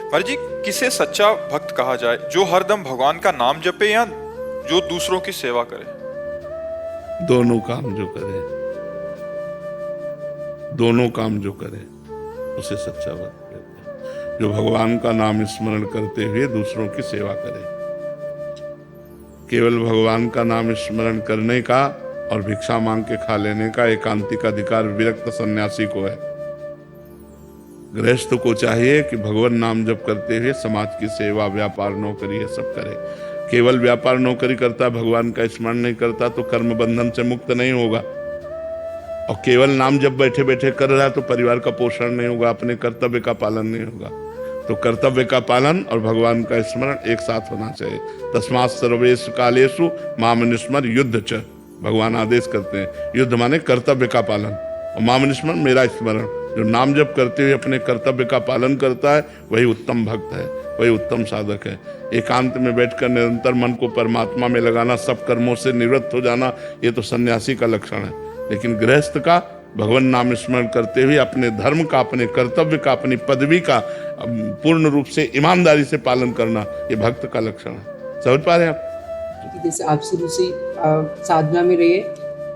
महाराज जी, किसे सच्चा भक्त कहा जाए, जो हरदम भगवान का नाम जपे या जो दूसरों की सेवा करे? दोनों काम जो करे, दोनों काम जो करे उसे सच्चा भक्त कहते हैं। जो भगवान का नाम स्मरण करते हुए दूसरों की सेवा करे। केवल भगवान का नाम स्मरण करने का और भिक्षा मांग के खा लेने का एकांतिक अधिकार विरक्त सन्यासी को है। गृहस्थ को चाहिए कि भगवान नाम जप करते हुए समाज की सेवा, व्यापार, नौकरी ये सब करे। केवल व्यापार नौकरी करता, भगवान का स्मरण नहीं करता तो कर्म बंधन से मुक्त नहीं होगा। और केवल नाम जब बैठे बैठे कर रहा है तो परिवार का पोषण नहीं होगा, अपने कर्तव्य का पालन नहीं होगा। तो कर्तव्य का पालन और भगवान का स्मरण एक साथ होना चाहिए। तस्मात् सर्वेषु कालेषु माम निस्मर युद्ध च, भगवान आदेश करते हैं। युद्ध माने कर्तव्य का पालन, और माम निस्मरण मेरा स्मरण। जो नाम जप करते हुए अपने कर्तव्य का पालन करता है वही उत्तम भक्त है, वही उत्तम साधक है। एकांत में बैठकर निरंतर मन को परमात्मा में लगाना, सब कर्मों से निवृत्त हो जाना, ये तो सन्यासी का लक्षण है। लेकिन गृहस्थ का भगवान नाम स्मरण करते हुए अपने धर्म का, अपने कर्तव्य का, अपनी पदवी का पूर्ण रूप से ईमानदारी से पालन करना, ये भक्त का लक्षण है। समझ पा रहे हैं आप? कि जैसे आप शुरू से साधना में रहे,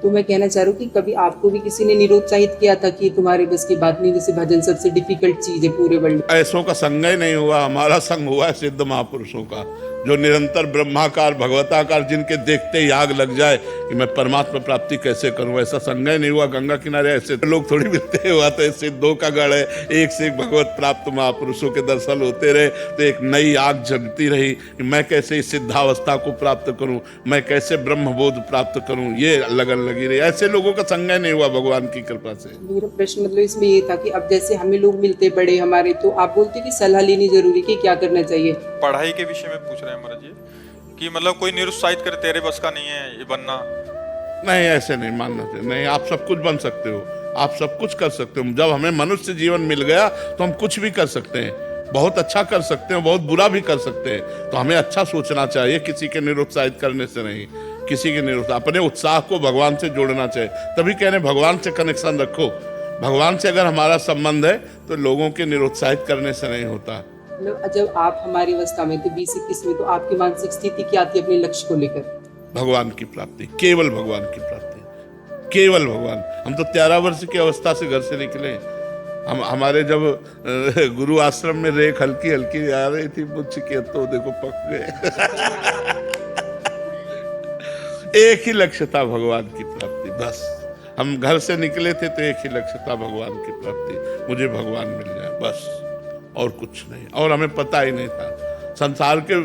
तो मैं कहना चाह रहा हूँ कि कभी आपको भी किसी ने निरुत्साहित किया था कि तुम्हारे बस की बात नहीं, जैसे भजन सबसे डिफिकल्ट चीज है पूरे वर्ल्ड में? ऐसों का संग ही नहीं हुआ, हमारा संग हुआ है सिद्ध महापुरुषों का, जो निरंतर ब्रह्माकार भगवताकार, जिनके देखते ही आग लग जाए कि मैं परमात्मा प्राप्ति कैसे करूं। ऐसा संग ही नहीं हुआ। गंगा किनारे ऐसे लोग थोड़ी मिलते हुआ, तो सिद्धों का गढ़ है, एक से एक भगवत प्राप्त महापुरुषों के दर्शन होते रहे, तो एक नई आग जगती रही कि मैं कैसे इस सिद्धावस्था को प्राप्त करूं, मैं कैसे ब्रह्मबोध प्राप्त करूं, ये लगन लगी रही। ऐसे लोगों का संग ही नहीं हुआ भगवान की कृपा से। मेरा प्रश्न मतलब इसमें ये था कि अब जैसे हमें लोग मिलते बड़े हमारे, तो आप बोलते कि सलाह लेनी जरूरी, कि क्या करना चाहिए? पढ़ाई के विषय में पूछ रहे हैं महाराज जी, कि मतलब कोई निरुत्साहित करे, तेरे बस का नहीं है ये बनना। नहीं, ऐसे नहीं मानना चाहिए। नहीं, आप सब कुछ बन सकते हो, आप सब कुछ कर सकते हो। जब हमें मनुष्य जीवन मिल गया तो हम कुछ भी कर सकते हैं, बहुत अच्छा कर सकते हैं, बहुत बुरा भी कर सकते हैं। तो हमें अच्छा सोचना चाहिए, किसी के निरुत्साहित करने से नहीं, किसी के निरुत्साह, अपने उत्साह को भगवान से जोड़ना चाहिए। तभी कह रहे हैं भगवान से कनेक्शन रखो। भगवान से अगर हमारा संबंध है तो लोगों के निरुत्साहित करने से नहीं होता। जब आप हमारी अवस्था में थे 20-21 में, तो आपकी मानसिक स्थिति क्या थी अपने लक्ष्य को लेकर? भगवान की प्राप्ति, केवल भगवान की प्राप्ति, केवल भगवान। हम तो 13 वर्ष की अवस्था से घर से निकले। हम हमारे जब गुरु आश्रम में रेख हल्की हल्की आ रही थी मुझ के, तो देखो पक गए। एक ही लक्ष्य था भगवान की प्राप्ति, बस। हम घर से निकले थे तो एक ही लक्ष्य था भगवान की प्राप्ति, मुझे भगवान मिल जाए, बस, और कुछ नहीं। और हमें पता ही नहीं था संसार के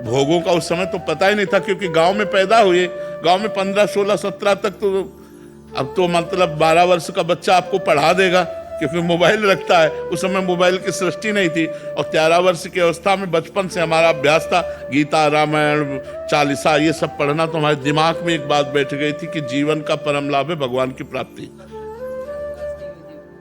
भोगों का, उस समय तो पता ही नहीं था, क्योंकि गांव में पैदा हुए। गांव में 15, 16, 17 तक तो, अब तो मतलब 12 वर्ष का बच्चा आपको पढ़ा देगा, क्योंकि मोबाइल रखता है। उस समय मोबाइल की सृष्टि नहीं थी। और 13 वर्ष की अवस्था में बचपन से हमारा अभ्यास था गीता, रामायण, चालीसा, ये सब पढ़ना। तो हमारे दिमाग में एक बात बैठ गई थी कि जीवन का परम लाभ है भगवान की प्राप्ति।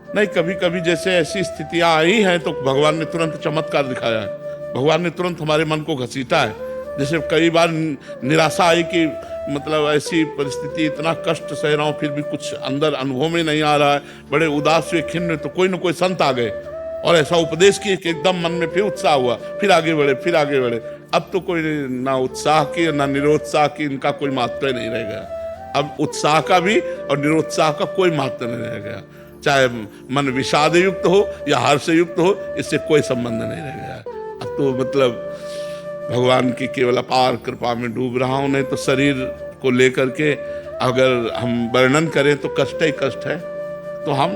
नहीं, कभी कभी जैसे ऐसी स्थितियां आई हैं तो भगवान ने तुरंत चमत्कार दिखाया है। भगवान ने तुरंत हमारे मन को घसीटा है। जैसे कई बार निराशा आई कि मतलब ऐसी परिस्थिति, इतना कष्ट सह रहा हूं, फिर भी कुछ अंदर अनुभव में नहीं आ रहा है, बड़े उदास हुए, खिन्न, तो कोई न कोई संत आ गए और ऐसा उपदेश किए कि एकदम मन में फिर उत्साह हुआ, फिर आगे बढ़े, फिर आगे बढ़े। अब तो कोई ना उत्साह की ना निरुत्साह की, इनका कोई महत्व नहीं रह गया। अब उत्साह का भी और निरुत्साह का कोई महत्व नहीं रह गया। चाहे मन विषाद युक्त हो या हर्ष युक्त हो, इससे कोई संबंध नहीं रह गया। अब तो मतलब भगवान की केवल अपार कृपा में डूब रहा हूं। नहीं तो शरीर को लेकर के अगर हम वर्णन करें तो कष्ट ही कष्ट है। तो हम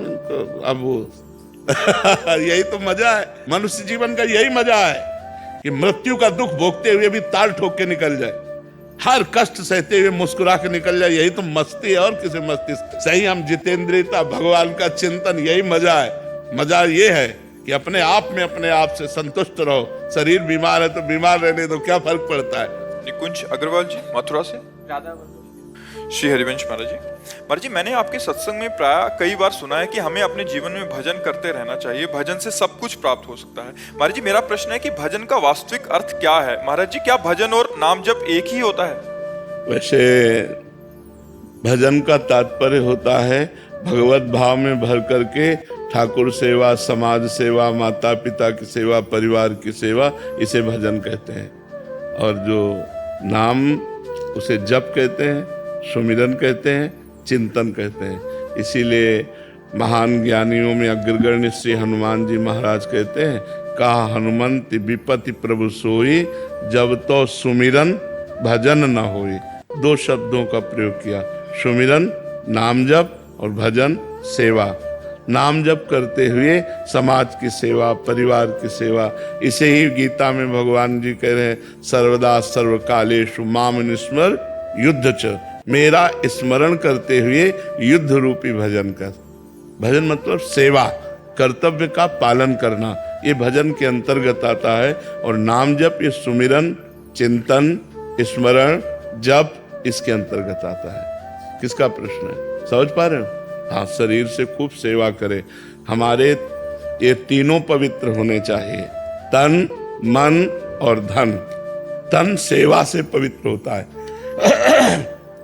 अब यही तो मजा है, मनुष्य जीवन का यही मजा है कि मृत्यु का दुख भोगते हुए भी ताल ठोक के निकल जाए, हर कष्ट सहते हुए मुस्कुरा के निकल जाए। यही तो मस्ती है, और किसी मस्ती सही हम जितेंद्रियता, भगवान का चिंतन, यही मजा है। मजा ये है कि अपने आप में अपने आप से संतुष्ट रहो। शरीर बीमार है तो बीमार रहने दो, क्या फर्क पड़ता है। निकुंज अग्रवाल जी, मथुरा से। श्री हरिवंश महाराज जी। महाराज जी, मैंने आपके सत्संग में प्राय कई बार सुना है कि हमें अपने जीवन में भजन करते रहना चाहिए, भजन से सब कुछ प्राप्त हो सकता है। महाराज जी, मेरा प्रश्न है कि भजन का वास्तविक अर्थ क्या है? महाराज जी, क्या भजन और नाम जप एक ही होता है? वैसे भजन का तात्पर्य होता है भगवत भाव में भर करके ठाकुर सेवा, समाज सेवा, माता पिता की सेवा, परिवार की सेवा, इसे भजन कहते हैं। और जो नाम, उसे जप कहते हैं, सुमिरन कहते हैं, चिंतन कहते हैं। इसीलिए महान ज्ञानियों में अग्रगण्य श्री हनुमान जी महाराज कहते हैं, कहा हनुमंत विपति प्रभु सोई, जब तो सुमिरन भजन न होई। दो शब्दों का प्रयोग किया, सुमिरन नाम जप और भजन सेवा। नाम जप करते हुए समाज की सेवा, परिवार की सेवा। इसे ही गीता में भगवान जी कह रहे हैं, सर्वदा सर्वकालेषु माम निस्मर युद्ध च। मेरा स्मरण करते हुए युद्ध रूपी भजन कर। भजन मतलब सेवा, कर्तव्य का पालन करना, ये भजन के अंतर्गत आता है। और नाम जप, ये सुमिरन, चिंतन, स्मरण, जप, इसके अंतर्गत आता है। किसका प्रश्न है, समझ पा रहे हो? हाँ, शरीर से खूब सेवा करें। हमारे ये तीनों पवित्र होने चाहिए, तन, मन और धन। तन सेवा से पवित्र होता है,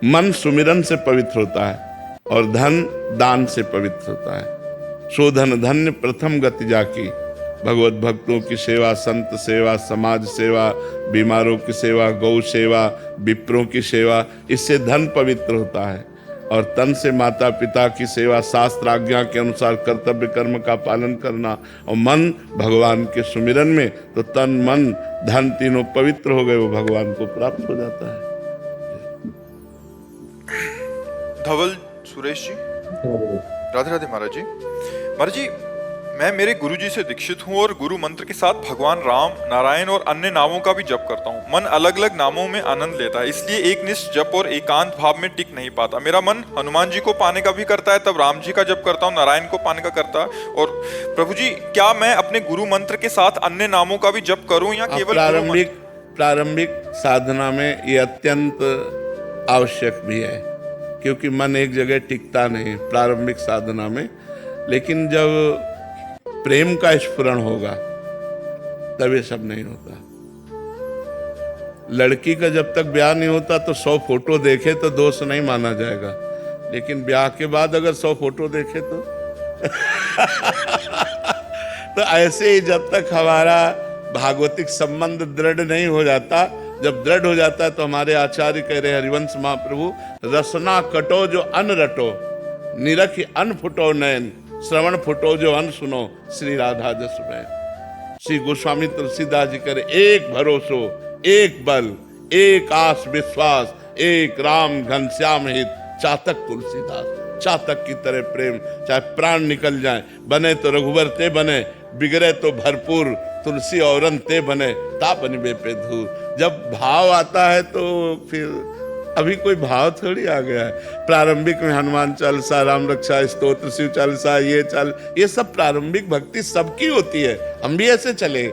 मन सुमिरन से पवित्र होता है, और धन दान से पवित्र होता है। सो धन धन्य प्रथम गति जाकी। भगवत भक्तों की सेवा, संत सेवा, समाज सेवा, बीमारों की सेवा, गौ सेवा, विप्रों की सेवा, इससे धन पवित्र होता है। और तन से माता पिता की सेवा, शास्त्र आज्ञा के अनुसार कर्तव्य कर्म का पालन करना। और मन भगवान के सुमिरन में, तो तन मन धन तीनों पवित्र हो गए, वो भगवान को प्राप्त हो जाता है। धवल सुरेश जी, राधे राधे महाराज जी। महाराज जी, मैं मेरे गुरुजी से दीक्षित हूँ और गुरु मंत्र के साथ भगवान राम, नारायण और अन्य नामों का भी जप करता हूँ। मन अलग अलग नामों में आनंद लेता है, इसलिए एक निष्ठ जप और एकांत भाव में टिक नहीं पाता। मेरा मन हनुमान जी को पाने का भी करता है, तब राम जी का जप करता हूँ, नारायण को पाने का करता है। और प्रभु जी, क्या मैं अपने गुरु मंत्र के साथ अन्य नामों का भी जप करूँ या केवल प्रारंभिक साधना में ये अत्यंत आवश्यक भी है, क्योंकि मन एक जगह टिकता नहीं प्रारंभिक साधना में। लेकिन जब प्रेम का स्फुरण होगा तब ये सब नहीं होता। लड़की का जब तक ब्याह नहीं होता तो 100 फोटो देखे तो दोष नहीं माना जाएगा, लेकिन ब्याह के बाद अगर 100 फोटो देखे तो तो ऐसे ही जब तक हमारा भागवतिक संबंध दृढ़ नहीं हो जाता, जब दृढ़ हो जाता है तो हमारे आचार्य कह रहे हरिवंश महाप्रभु, रसना कटो जो अन रटो, निरखि अन फुटो नयन, श्रवण फुटो जो अन सुनो, श्री राधा जस में। श्री गोस्वामी तुलसीदास जी करे, एक भरोसो, एक बल, एक आस विश्वास, एक राम घनश्याम हित, चातक तुलसीदास। चातक की तरह प्रेम, चाहे प्राण निकल जाए, बने तो रघुवर ते बने, बिगड़े तो भरपूर, तुलसी औरन ते बने, ता बनिबे पे धूर। जब भाव आता है तो फिर अभी कोई भाव थोड़ी आ गया है। प्रारंभिक में हनुमान चालीसा, राम रक्षा स्तोत्र, शिव चालीसा, ये सब प्रारंभिक भक्ति सबकी होती है। हम भी ऐसे चले,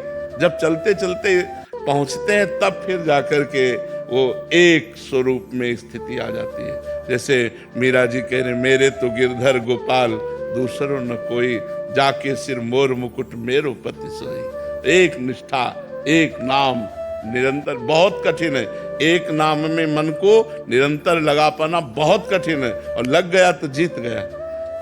जब चलते चलते पहुंचते हैं तब फिर जाकर के वो एक स्वरूप में स्थिति आ जाती है। जैसे मीरा जी कह रहे, मेरे तो गिरधर गोपाल, दूसरों न कोई, जाके सिर मोर मुकुट मेरो पति सोई। एक निष्ठा, एक नाम निरंतर, बहुत कठिन है। एक नाम में मन को निरंतर लगा पाना बहुत कठिन है, और लग गया तो जीत गया।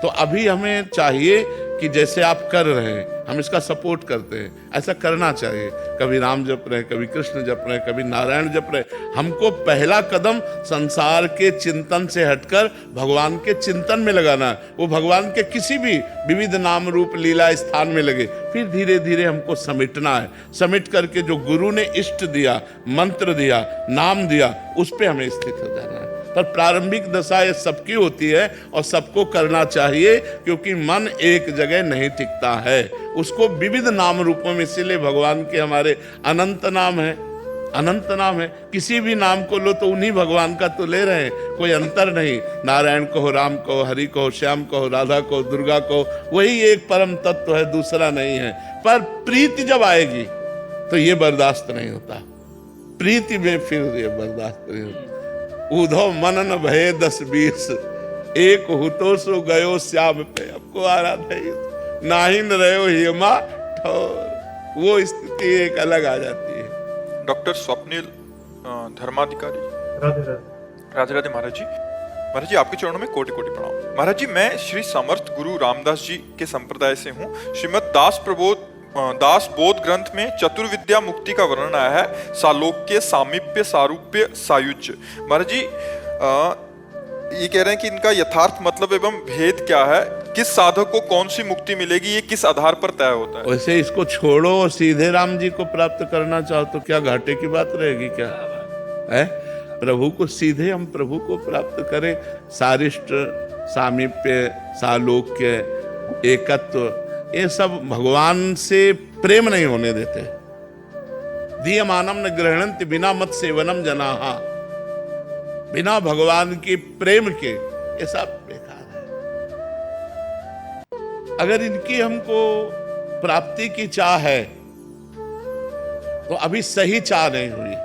तो अभी हमें चाहिए कि जैसे आप कर रहे हैं, हम इसका सपोर्ट करते हैं, ऐसा करना चाहिए। कभी राम जप रहे, कभी कृष्ण जप रहे, कभी नारायण जप रहे। हमको पहला कदम संसार के चिंतन से हटकर भगवान के चिंतन में लगाना है। वो भगवान के किसी भी विविध नाम रूप लीला स्थान में लगे, फिर धीरे धीरे हमको समेटना है। समेट करके जो गुरु ने इष्ट दिया, मंत्र दिया, नाम दिया, उस पे हमें स्थित हो जाना है। पर प्रारंभिक दशा ये सबकी होती है और सबको करना चाहिए, क्योंकि मन एक जगह नहीं टिकता है, उसको विविध नाम रूपों में। इसीलिए भगवान के हमारे अनंत नाम है, अनंत नाम है। किसी भी नाम को लो तो उन्हीं भगवान का तो ले रहे हैं, कोई अंतर नहीं। नारायण कहो, राम कहो, हरि कहो, श्याम कहो, राधा कहो, दुर्गा कहो, वही एक परम तत्व है, दूसरा नहीं है। पर प्रीति जब आएगी तो ये बर्दाश्त नहीं होता, प्रीति में फिर ये बर्दाश्त नहीं होता। उधो मनन भये 10-20, एक हुतो सो गयो श्याम पे। आपको आ रहा था, नाहिन रहो हिमा ठोर, वो स्थिति एक अलग आ जाती है। डॉक्टर स्वप्निल धर्माधिकारी, राधे राधे महाराज जी। महाराज जी आपके चरणों में कोटि कोटि प्रणाम। महाराज जी मैं श्री समर्थ गुरु रामदास जी के संप्रदाय से हूँ। श्रीमद दास बोध ग्रंथ में चतुर्विद्या मुक्ति का वर्णन आया है, सालोक्य, सामीप्य, सारूप्य, सायुज्य। महाराज जी ये कह रहे हैं कि इनका यथार्थ मतलब एवं भेद क्या है, किस साधक को कौन सी मुक्ति मिलेगी, ये किस आधार पर तय होता है? वैसे इसको छोड़ो और सीधे राम जी को प्राप्त करना चाहो तो क्या घाटे की बात रहेगी क्या है? प्रभु को सीधे हम प्रभु को प्राप्त करें, सारिष्ट, सामीप्य, सालोक्य, एकत्व, ये सब भगवान से प्रेम नहीं होने देते। दीयमानम न गृह्णन्ति बिना मत सेवनम जनाहा, बिना भगवान के प्रेम के ये सब बेकार है। अगर इनकी हमको प्राप्ति की चाह है तो अभी सही चाह नहीं हुई।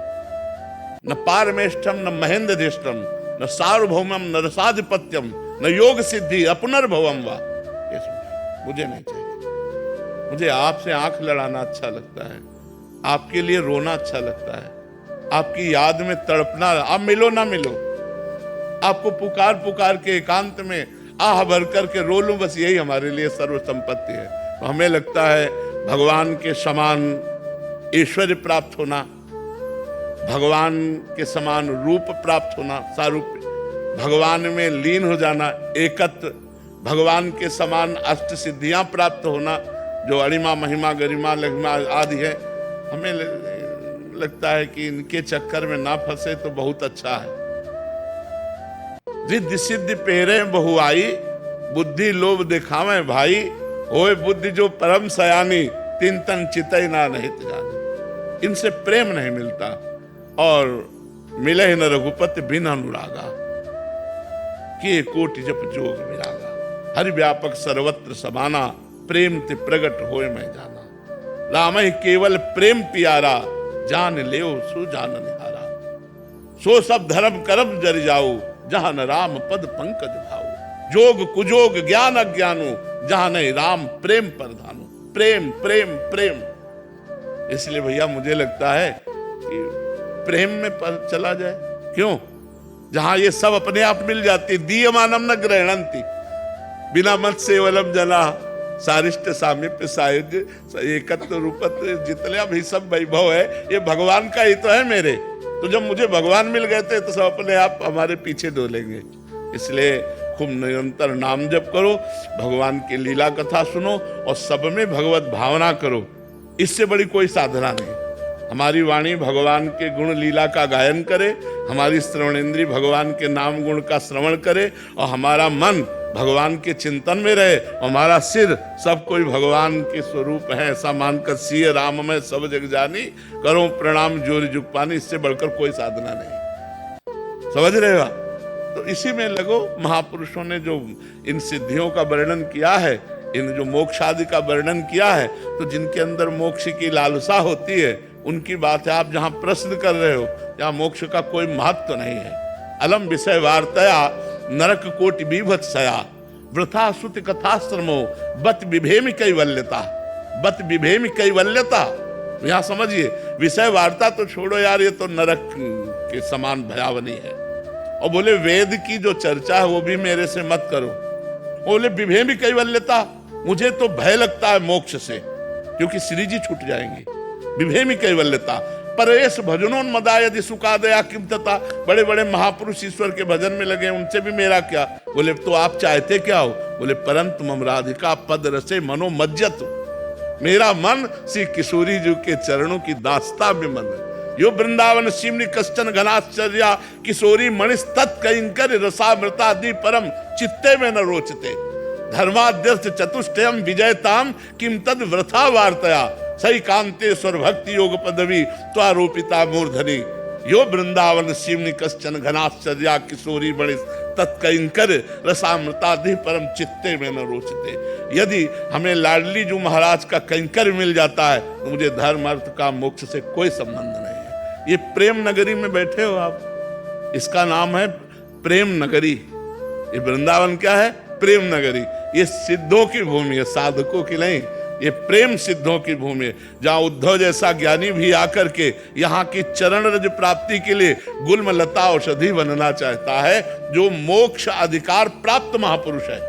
न पारमेष्ठम न महेंद्रधिष्ठम न सार्वभौमम न रसाधिपत्यम न योग सिद्धि अपनर्भवम वा, ये मुझे नहीं चाहिए। मुझे आपसे आंख लड़ाना अच्छा लगता है, आपके लिए रोना अच्छा लगता है, आपकी याद में तड़पना। आप मिलो ना मिलो, आपको पुकार पुकार के एकांत में आह भर करके रो लूं, बस यही हमारे लिए सर्व संपत्ति है। तो हमें लगता है भगवान के समान ऐश्वर्य प्राप्त होना, भगवान के समान रूप प्राप्त होना, सारूप्य, भगवान में लीन हो जाना, एकत्व, भगवान के समान अष्ट सिद्धियां प्राप्त होना, जो अणिमा, महिमा, गरिमा, लघिमा आदि है, हमें लगता है कि इनके चक्कर में ना फंसे तो बहुत अच्छा है। रिद्धि सिद्धि पेरे बहुआई, बुद्धि लोभ दिखावे भाई, होए बुद्धि जो परम सयानी, तीन तन चितई ना नहीं जाने। इनसे प्रेम नहीं मिलता और मिले न रघुपति बिन अनुरागा, के कोटि जप जोग विरागा। हरि व्यापक सर्वत्र समाना, प्रेम ते प्रगट होए मैं जाना। राम ही केवल प्रेम प्यारा, जान ले सो जान निहारा। सो सब धर्म करम जर जाऊ, जहां न राम पद पंकज भाऊ। जोग कुजोग ज्ञान अज्ञानो, जहां नहीं राम प्रेम प्रधानो। प्रेम प्रेम प्रेम। इसलिए भैया मुझे लगता है कि प्रेम में चला जाए। क्यों? जहां ये सब अपने आप मिल जाती। दीयमानम न गृह्णन्ति बिना मत सेवनम जना, सारिष्ट, सामीप्य, सायुज्य, एकत्व, रूपत्व, जितने भी सब वैभव है ये भगवान का ही तो है मेरे। तो जब मुझे भगवान मिल गए थे तो सब अपने आप हमारे पीछे डोलेंगे। इसलिए खूब निरंतर नाम जप करो, भगवान की लीला कथा सुनो और सब में भगवत भावना करो। इससे बड़ी कोई साधना नहीं। हमारी वाणी भगवान के गुण लीला का गायन करे, हमारी श्रवणेंद्री भगवान के नाम गुण का श्रवण करे और हमारा मन भगवान के चिंतन में रहे, हमारा सिर सब कोई भगवान के स्वरूप है ऐसा मानकर सिय राम में सब जग जानी, करो प्रणाम जोर जुग पानी। इससे बढ़कर कोई साधना नहीं। समझ रहे हो? तो इसी में लगो। महापुरुषों ने जो इन सिद्धियों का वर्णन किया है, इन जो मोक्ष आदि का वर्णन किया है, तो जिनके अंदर मोक्ष की लालसा होती है उनकी बात है। आप जहां प्रश्न कर रहे हो जहां मोक्ष का कोई महत्व नहीं है। अलम विषय वार्तया नरक कोटि बीभत्सया, वृथा सुति कथाश्रमो बत विभेमि कैवल्यता। बत विभेमि कैवल्यता, यहां समझिए, विषय वार्ता तो छोड़ो यार, ये तो नरक के समान भयावनी है। और बोले वेद की जो चर्चा है वो भी मेरे से मत करो। बोले विभेमि कैवल्यता, मुझे तो भय लगता है मोक्ष से, क्योंकि श्री जी छूट जाएंगे। विभेमि कैवल्यता परेश भजनोन्मदा यदि सुखादया किम तथा। बड़े बड़े महापुरुष ईश्वर के भजन में लगे, उनसे भी मेरा क्या। बोले तो आप चाहते क्या हो? बोले परंतु मम राधिका पद रसे मनो मज्जत। मेरा मन श्री किशोरी जी के चरणों की दास्ता में मन है। यो वृंदावन शिवनि कश्चन घनाश्चर्या, किशोरी मणिस तत्कंकर रसामृता दी परम चित्ते में न रोचते। धर्माद्यर्थ चतुष्टयम विजयताम किम तद वृथा वार्तया, सही कांतेश्वर भक्ति योग पदवी त्वारोपिता मूर्धनि। यो वृंदावन शिवनि कश्चन घनाश्चर्या, किशोरी मणि तत्कंकर रसामृताधि परम चित्ते में न रोचते। यदि हमें लाडली जो महाराज का कंकर मिल जाता है तो मुझे धर्म अर्थ का मोक्ष से कोई संबंध नहीं है। ये प्रेम नगरी में बैठे हो आप, इसका नाम है प्रेम नगरी। ये वृंदावन क्या है? प्रेम नगरी। ये सिद्धों की भूमि है, साधकों की नहीं। ये प्रेम सिद्धों की भूमि है, जहाँ उद्धव जैसा ज्ञानी भी आकर के यहाँ की चरण रज प्राप्ति के लिए गुल्म लता औषधि बनना चाहता है, जो मोक्ष अधिकार प्राप्त महापुरुष है।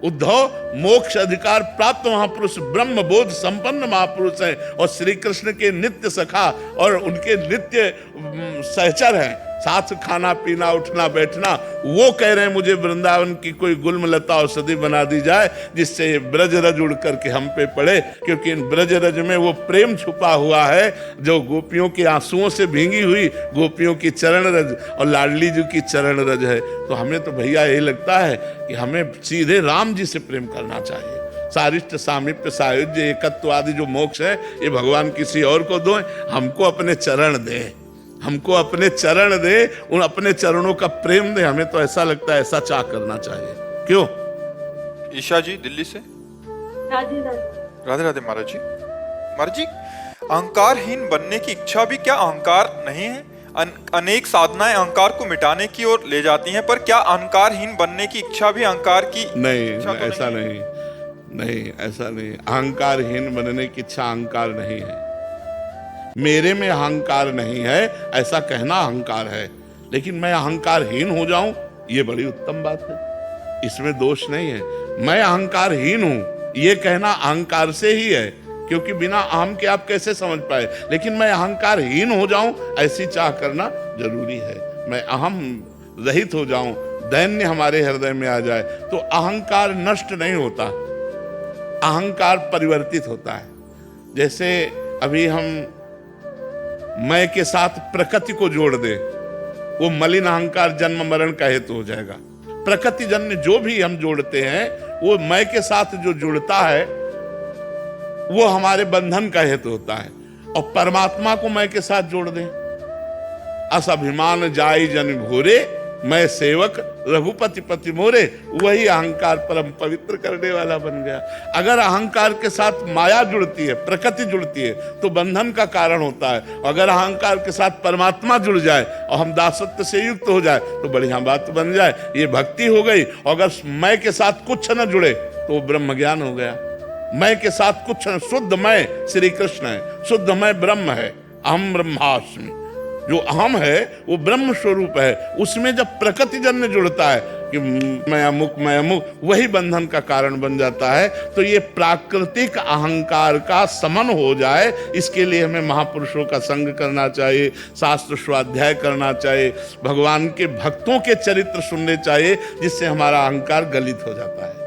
उद्धव मोक्ष अधिकार प्राप्त महापुरुष, ब्रह्म बोध संपन्न महापुरुष हैं और श्री कृष्ण के नित्य सखा और उनके नित्य सहचर हैं, साथ खाना पीना उठना बैठना। वो कह रहे हैं मुझे वृंदावन की कोई गुल्म लता औषधि बना दी जाए जिससे ये ब्रज रज उड़ करके हम पे पड़े, क्योंकि इन ब्रज रज में वो प्रेम छुपा हुआ है जो गोपियों के आंसुओं से भींगी हुई गोपियों की चरण रज और लाडली जी की चरण रज है। तो हमें तो भैया यही लगता है कि हमें सीधे राम जी से प्रेम करना चाहिए। सारिष्ट सामीप्य सायुज्य एकत्व आदि जो मोक्ष है ये भगवान किसी और को दो, हमको अपने चरण दे, हमको अपने चरण दे, उन अपने चरणों का प्रेम दे। हमें तो ऐसा लगता है ऐसा चाह करना चाहिए। क्यों? ईशा जी दिल्ली से। राधे राधे। राधे राधे महाराज जी। महाराज जी, अहंकारहीन बनने की इच्छा भी क्या अहंकार नहीं है? अनेक साधनाएं अहंकार को मिटाने की ओर ले जाती हैं, पर क्या अहंकारहीन बनने की इच्छा भी अहंकार की नहीं? इच्छा तो ऐसा नहीं, नहीं ऐसा नहीं। अहंकारहीन बनने की इच्छा अहंकार नहीं है। मेरे में अहंकार नहीं है ऐसा कहना अहंकार है, लेकिन मैं अहंकारहीन हो जाऊं ये बड़ी उत्तम बात है, इसमें दोष नहीं है। मैं अहंकारहीन हूं ये कहना अहंकार से ही है, क्योंकि बिना अहम के आप कैसे समझ पाए। लेकिन मैं अहंकारहीन हो जाऊं ऐसी चाह करना जरूरी है। मैं अहम रहित हो जाऊं, दैन्य हमारे हृदय में आ जाए तो अहंकार नष्ट नहीं होता, अहंकार परिवर्तित होता है। जैसे अभी हम मैं के साथ प्रकृति को जोड़ दे, वो मलिन अहंकार जन्म मरण का हेतु हो जाएगा। प्रकृति जन्य जो भी हम जोड़ते हैं वो मैं के साथ जो जुड़ता है वो हमारे बंधन का हेतु होता है। और परमात्मा को मैं के साथ जोड़ दें, अस अभिमान जाई जन भोरे, मैं सेवक रघुपति पति मोरे, वही अहंकार परम पवित्र करने वाला बन गया। अगर अहंकार के साथ माया जुड़ती है, प्रकृति जुड़ती है तो बंधन का कारण होता है। अगर अहंकार के साथ परमात्मा जुड़ जाए और हम दासत्व से युक्त हो जाए तो बढ़िया बात बन जाए, ये भक्ति हो गई। और अगर मैं के साथ कुछ न जुड़े तो ब्रह्म ज्ञान हो गया। मैं के साथ कुछ न, शुद्ध मैं श्री कृष्ण है, शुद्ध मैं ब्रह्म है, अहम ब्रह्मास्मि। जो अहम है वो ब्रह्म स्वरूप है, उसमें जब प्रकृति जन्य जुड़ता है कि मैं अमुक मैं अमुक, वही बंधन का कारण बन जाता है। तो ये प्राकृतिक अहंकार का समन हो जाए, इसके लिए हमें महापुरुषों का संग करना चाहिए, शास्त्र स्वाध्याय करना चाहिए, भगवान के भक्तों के चरित्र सुनने चाहिए, जिससे हमारा अहंकार गलित हो जाता है।